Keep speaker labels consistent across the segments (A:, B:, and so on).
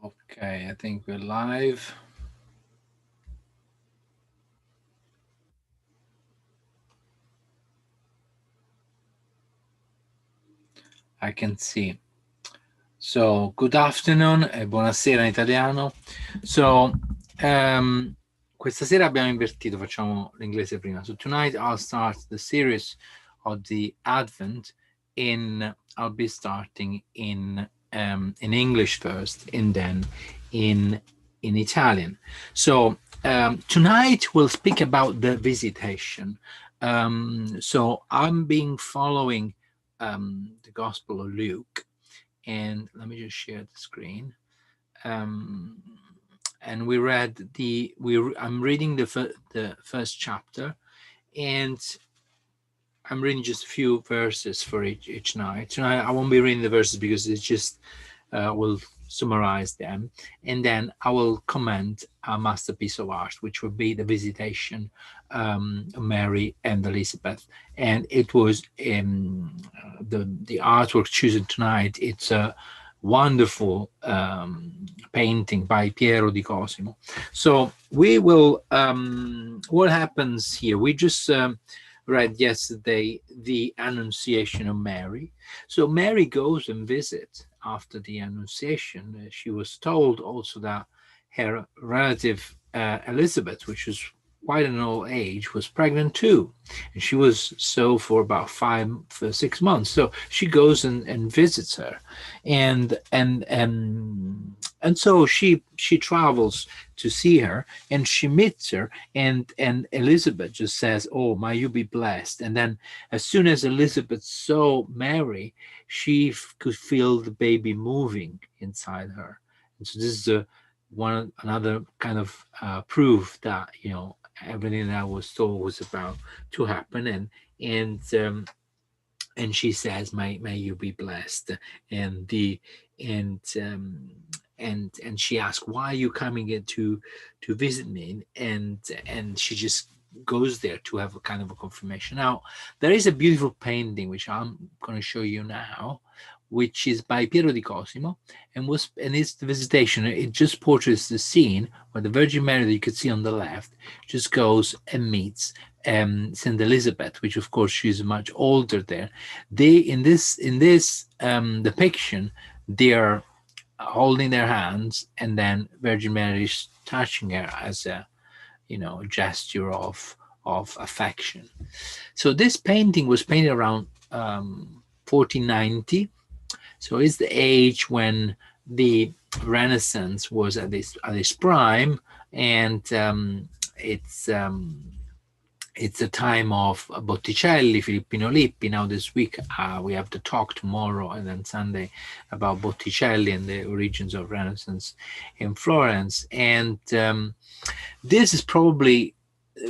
A: Okay, I think we're live. I can see. So, good afternoon e buonasera in italiano. So, questa sera abbiamo invertito, facciamo l'inglese prima. So, tonight I'll start the series of the Advent I'll be starting in English first and then in Italian. So, tonight we'll speak about the Visitation. So, I'm being following the Gospel of Luke, and let me just share the screen. Um, and we read I'm reading the first chapter, and I'm reading just a few verses for each night. Tonight I won't be reading the verses because it's just will summarize them, and then I will comment a masterpiece of art, which would be the Visitation, Mary and Elizabeth. And it was the artwork chosen tonight. It's a wonderful painting by Piero di Cosimo. So we will. What happens here? We just read yesterday the Annunciation of Mary. So Mary goes and visits after the Annunciation. She was told also that her relative Elizabeth, which was quite an old age, was pregnant too, and she was so for about 6 months. So she goes and visits her, and so she travels to see her, and she meets her, and Elizabeth just says, "Oh, may you be blessed." And then as soon as Elizabeth saw Mary, she could feel the baby moving inside her. And so this is another kind of proof that everything that I was told was about to happen. And she says, may you be blessed." And the and and she asked, "Why are you coming in to visit me?" And she just goes there to have a kind of a confirmation. Now there is a beautiful painting which I'm going to show you now, which is by Piero di Cosimo, and it's the Visitation. It just portrays the scene where the Virgin Mary that you could see on the left just goes and meets Saint Elizabeth, which of course she's much older there. They in this depiction, they are holding their hands, and then Virgin Mary is touching her as a gesture of affection. So this painting was painted around 1490. So it's the age when the Renaissance was at its prime, and it's a time of Botticelli, Filippino Lippi. Now this week we have the talk tomorrow and then Sunday about Botticelli and the origins of Renaissance in Florence. And this is probably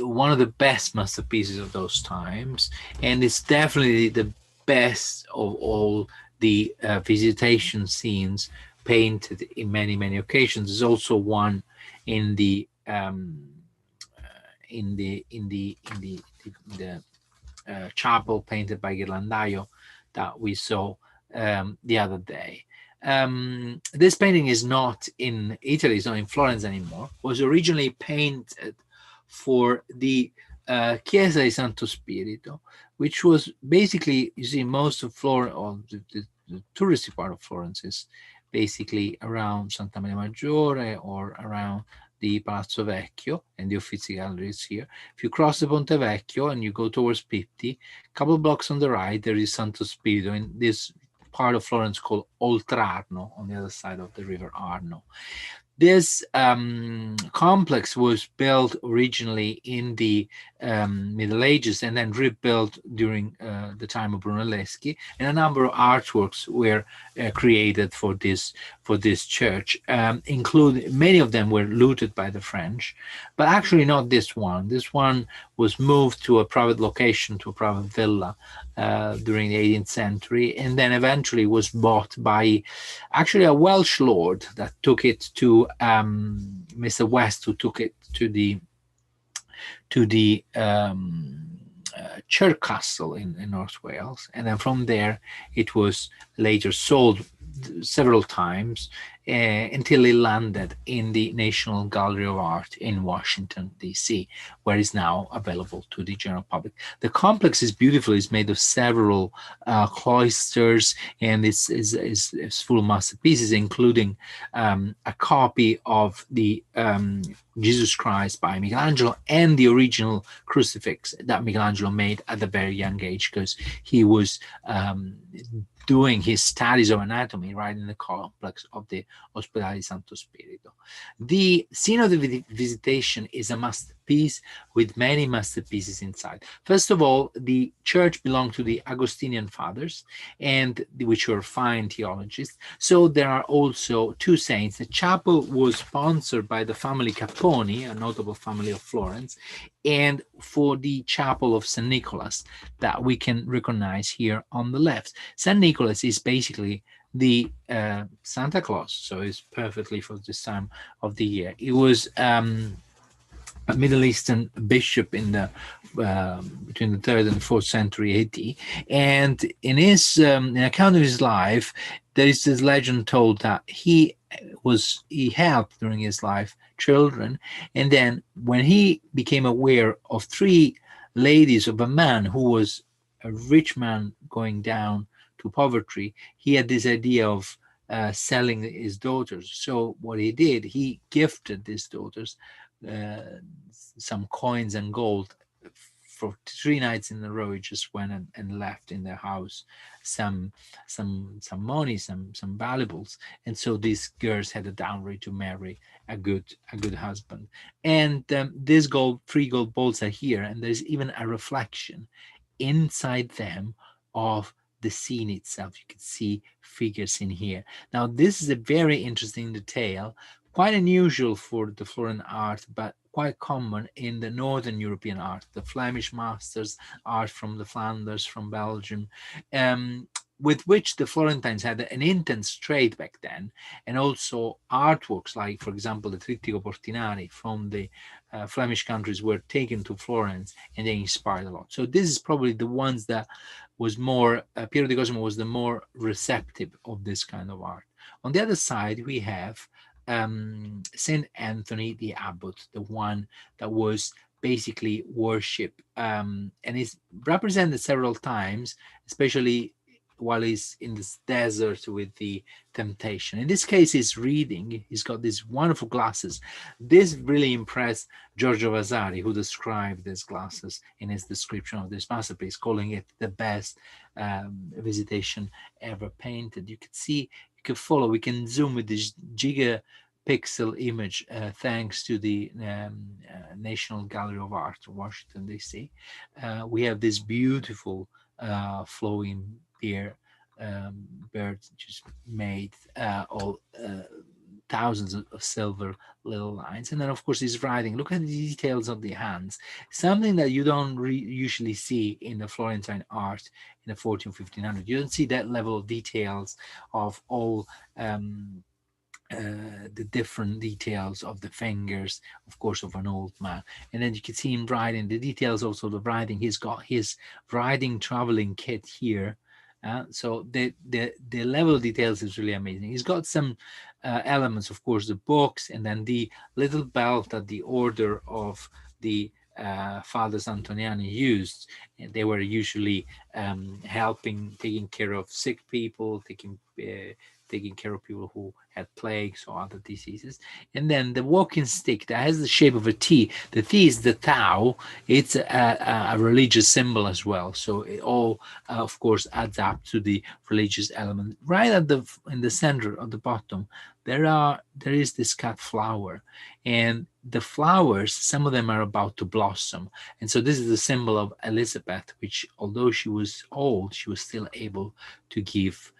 A: one of the best masterpieces of those times, and it's definitely the best of all the visitation scenes painted in many occasions. There's also one in the chapel painted by Ghirlandaio that we saw the other day. This painting is not in Italy, it's not in Florence anymore. It was originally painted for the Chiesa di Santo Spirito, which was basically, you see, most of Florence, or the touristy part of Florence is basically around Santa Maria Maggiore or around the Palazzo Vecchio and the Uffizi Gallery is here. If you cross the Ponte Vecchio and you go towards Pitti, a couple of blocks on the right, there is Santo Spirito in this part of Florence called Oltrarno, on the other side of the river Arno. This complex was built originally in the Middle Ages and then rebuilt during the time of Brunelleschi, and a number of artworks were created for this church. Including many of them were looted by the French, but actually not this one. This one was moved to a private location, to a private villa during the 18th century, and then eventually was bought by actually a Welsh lord that took it to Mr. West, who took it to the Chirk Castle in North Wales, and then from there it was later sold several times until it landed in the National Gallery of Art in Washington, D.C., where it's now available to the general public. The complex is beautiful. It's made of several cloisters, and it's full of masterpieces, including a copy of the Jesus Christ by Michelangelo and the original crucifix that Michelangelo made at a very young age, because he was doing his studies of anatomy right in the complex of the Ospedale di Santo Spirito. The scene of the Visitation is a masterpiece with many masterpieces inside. First of all, the church belonged to the Augustinian fathers, and which were fine theologists. So there are also two saints. The chapel was sponsored by the family Capponi, a notable family of Florence, and for the chapel of St. Nicholas that we can recognize here on the left. St. Nicholas is basically the Santa Claus, so it's perfectly for this time of the year. It was a Middle Eastern bishop in the between the 3rd and 4th century AD, and in his in account of his life, there is this legend told that he helped during his life children, and then when he became aware of three ladies of a man who was a rich man going down to poverty, he had this idea of selling his daughters. So what he did, he gifted these daughters some coins and gold. For 3 nights in a row, he just went and left in their house some money, some valuables, and so these girls had a dowry to marry a good husband. And these three gold balls are here, and there's even a reflection inside them of the scene itself. You can see figures in here. Now, this is a very interesting detail, quite unusual for the Florentine art, but quite common in the Northern European art, the Flemish masters, art from the Flanders, from Belgium, with which the Florentines had an intense trade back then, and also artworks like, for example, the Trittico Portinari from the Flemish countries were taken to Florence, and they inspired a lot. So this is probably the ones that was more, Piero di Cosimo was the more receptive of this kind of art. On the other side, we have Saint Anthony the Abbot, the one that was basically worship, and is represented several times, especially while he's in this desert with the temptation. In this case, he's reading. He's got these wonderful glasses. This really impressed Giorgio Vasari, who described these glasses in his description of this masterpiece, calling it the best Visitation ever painted. You could see, you could follow, we can zoom with this gigapixel image thanks to the National Gallery of Art, Washington, D.C. We have this beautiful flowing bird just made all thousands of silver little lines. And then, of course, he's writing. Look at the details of the hands, something that you don't usually see in the Florentine art in the 14, 1500. You don't see that level of details of all the different details of the fingers, of course, of an old man. And then you can see him writing the details also of the writing. He's got his writing traveling kit here. So the level of details is really amazing. He's got some elements, of course, the books, and then the little belt that the order of the Fathers Antoniani used. And they were usually helping, taking care of sick people, taking care of people who had plagues or other diseases. And then the walking stick that has the shape of a T. The T is the Tau. It's a religious symbol as well. So it all, of course, adds up to the religious element. Right at in the center of the bottom, there is this cut flower, and the flowers, some of them are about to blossom. And so this is the symbol of Elizabeth, which, although she was old, she was still able to give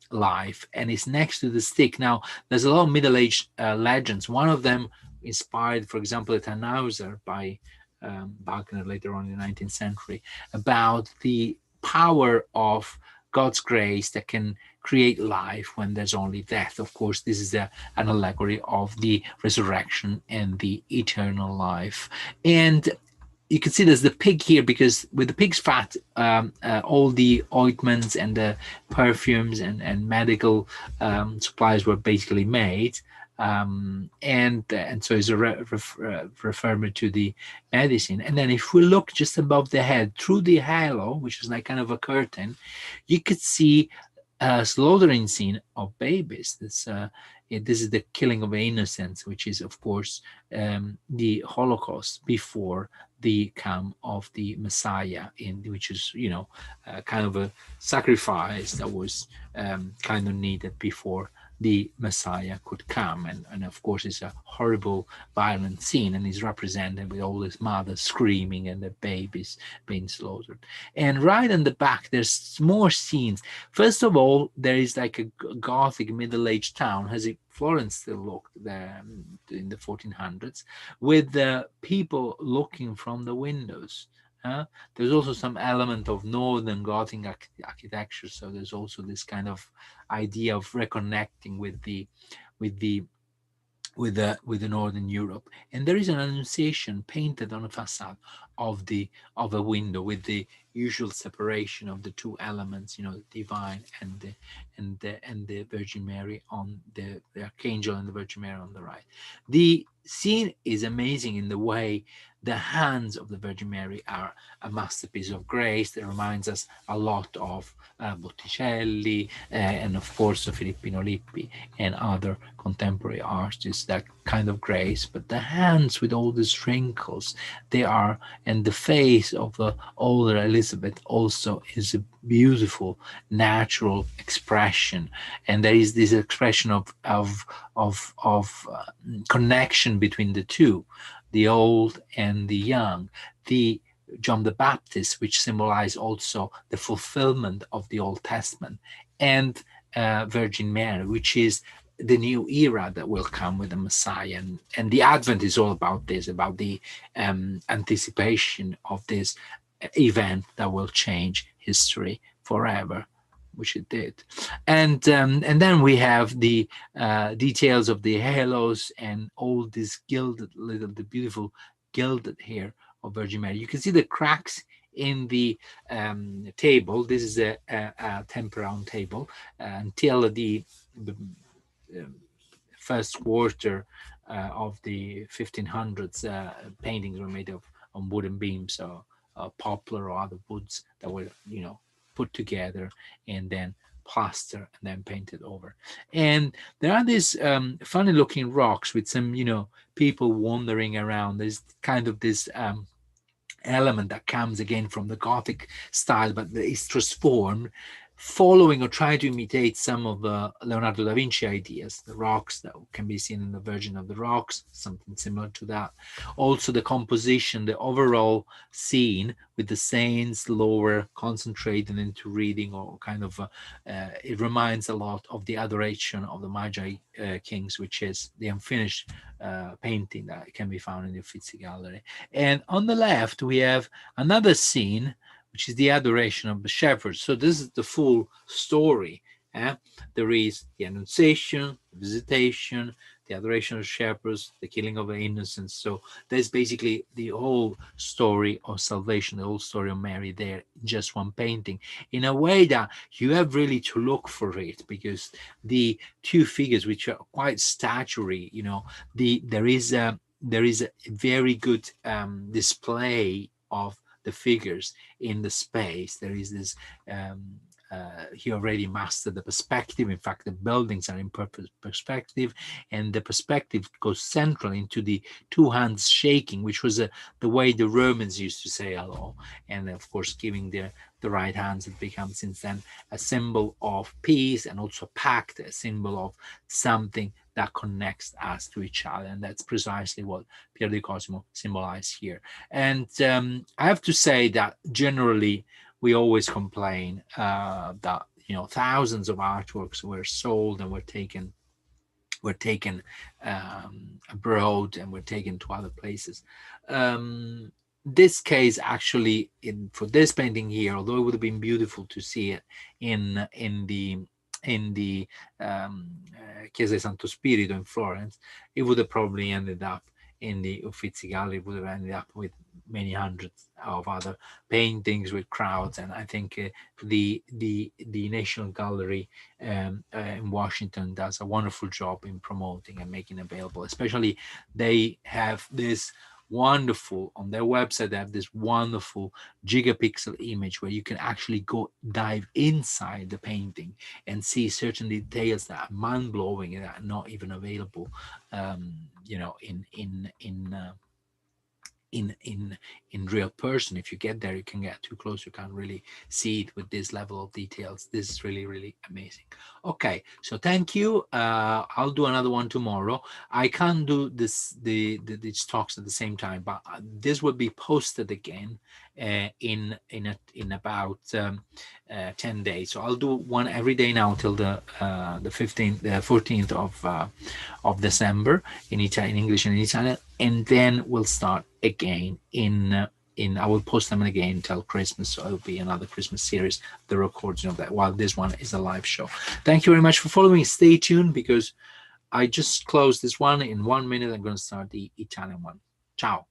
A: life, and it's next to the stick. Now, there's a lot of Middle Age legends. One of them inspired, for example, a Tannhauser by Wagner later on in the 19th century, about the power of God's grace that can create life when there's only death. Of course, this is an allegory of the resurrection and the eternal life. And you can see there's the pig here, because with the pig's fat, all the ointments and the perfumes and medical supplies were basically made. And so it's a referment to the medicine. And then if we look just above the head through the halo, which is like kind of a curtain, you could see a slaughtering scene of babies. This is the killing of innocents, which is, of course, the Holocaust before the come of the Messiah, which is, kind of a sacrifice that was kind of needed before the Messiah could come. And of course, it's a horrible, violent scene, and is represented with all these mothers screaming and the babies being slaughtered. And right in the back, there's more scenes. First of all, there is like a Gothic middle-aged town, as if Florence still looked there in the 1400s, with the people looking from the windows. There's also some element of Northern Gothic architecture, so there's also this kind of idea of reconnecting with the Northern Europe. And there is an Annunciation painted on the facade of a window, with the usual separation of the two elements, the divine and the Virgin Mary on the Archangel and the Virgin Mary on the right. The scene is amazing in the way the hands of the Virgin Mary are a masterpiece of grace that reminds us a lot of Botticelli, and of course Filippino Lippi and other contemporary artists, that kind of grace. But the hands with all these wrinkles, and the face of the older Elizabeth also is a beautiful natural expression. And there is this expression of connection between the two, the old and the young. The John the Baptist, which symbolize also the fulfillment of the Old Testament, and Virgin Mary, which is the new era that will come with the Messiah. And the Advent is all about this, about the anticipation of this event that will change history forever, which it did. And then we have the details of the halos and all this the beautiful gilded hair of Virgin Mary. You can see the cracks in the table. This is a 10-pound table until the first quarter of the 1500s. Paintings were made on wooden beams, so poplar or other woods that were put together and then plaster and then painted over. And there are these funny looking rocks with some people wandering around. There's kind of this element that comes again from the Gothic style, but is transformed, following or trying to imitate some of the Leonardo da Vinci ideas. The rocks that can be seen in the Virgin of the Rocks, something similar to that. Also the composition, the overall scene with the saints lower concentrating into reading, or kind of it reminds a lot of the Adoration of the Magi Kings, which is the unfinished painting that can be found in the Uffizi Gallery. And on the left we have another scene, which is the Adoration of the Shepherds. So this is the full story. There is the Annunciation, the Visitation, the Adoration of the Shepherds, the killing of the innocents. So there's basically the whole story of salvation, the whole story of Mary there in just one painting, in a way that you have really to look for it, because the two figures, which are quite statuary, there is a very good display of the figures in the space. There is this he already mastered the perspective. In fact, the buildings are in perspective, and the perspective goes central into the two hands shaking, which was the way the Romans used to say hello. And of course, giving the right hands, it becomes since then a symbol of peace, and also a pact, a symbol of something that connects us to each other. And that's precisely what Piero di Cosimo symbolized here. And I have to say that generally we always complain that thousands of artworks were sold and were taken abroad and were taken to other places. This case, actually, for this painting here, although it would have been beautiful to see it in the Chiesa di Santo Spirito in Florence, it would have probably ended up in the Uffizi Gallery would have ended up with many hundreds of other paintings with crowds. And I think the National Gallery in Washington does a wonderful job in promoting and making available. Especially, they have this wonderful, on their website, they have this wonderful gigapixel image where you can actually go dive inside the painting and see certain details that are mind-blowing and are not even available, you know, in real person. If you get there, you can get too close, you can't really see it with this level of details. This is really, really amazing. Okay, so thank you. I'll do another one tomorrow. I can't do these talks at the same time, but this will be posted again in about 10 days. So I'll do one every day now until the 14th of December in English and in Italian, and then we'll start again I will post them again until Christmas. So it'll be another Christmas series, the recording of that, while this one is a live show. Thank you very much for following. Stay tuned, because I just closed this one. In 1 minute I'm going to start the Italian one. Ciao.